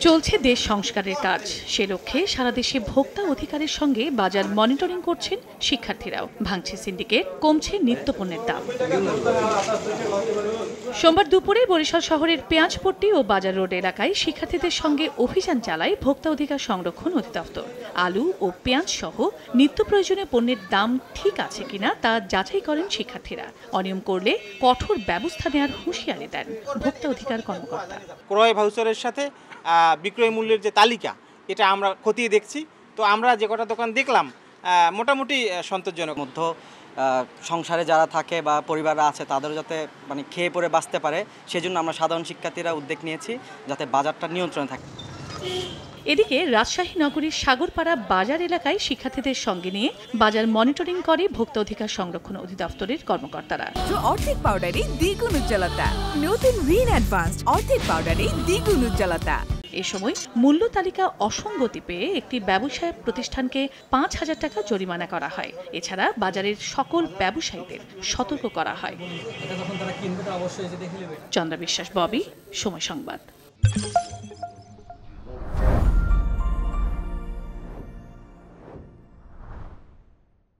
চলছে দেশ সংস্কারের কাজ। সে লক্ষ্যে সারা দেশে ভোক্তা অধিকারের সঙ্গে বাজার মনিটরিং করছেন শিক্ষার্থীরাও। ভাঙছে সিন্ডিকেট, কমছে নিত্যপণ্যের দাম। সোমবার দুপুরে বরিশাল শহরের পেঁয়াজপট্টি ও বাজার রোড এলাকায় শিক্ষার্থীদের সঙ্গে অভিযান চালায় ভোক্তা অধিকার সংরক্ষণ অধিদপ্তর। আলু ও পেঁয়াজ সহ নিত্য প্রয়োজনীয় পণ্যের দাম ঠিক আছে কিনা তা যাচাই করেন শিক্ষার্থীরা। অনিয়ম করলে কঠোর ব্যবস্থা নেওয়ার হুঁশিয়ারি দেন ভোক্তা অধিকার কর্মকর্তা। ক্রয় ভাউচারের সাথে বিক্রয় মূল্যের যে তালিকা, এটা আমরা খতিয়ে দেখছি। তো আমরা যে কটা দোকান দেখলাম মোটামুটি সন্তোষজনক। মধ্য সংসারে যারা থাকে বা পরিবাররা আছে তাদেরও যাতে খেয়ে পরে বাঁচতে পারে, সেজন্য আমরা সাধারণ শিক্ষার্থীরা উদ্যোগ নিয়েছি যাতে বাজারটা নিয়ন্ত্রণে থাকে। এদিকে রাজশাহী নগরীর সাগরপাড়া বাজার এলাকায় শিক্ষার্থীদের সঙ্গে নিয়ে বাজার মনিটরিং করে ভোক্তা অধিকার সংরক্ষণ অধিদপ্তরের কর্মকর্তারা। অর্ধেক পাউডারে দ্বিগুণ উজ্জ্বলতা, নতুন রিন অ্যাডভান্সড অর্ধেক পাউডারে দ্বিগুণ উজ্জ্বলতা। এ সময় মূল্য তালিকা অসঙ্গতি পেয়ে একটি ব্যবসায় প্রতিষ্ঠানকে ৫,০০০ টাকা জরিমানা করা হয়। এছাড়া বাজারের সকল ব্যবসায়ীদের সতর্ক করা হয়। চন্দ্রা বিশ্বাস, ববি, সময় সংবাদ।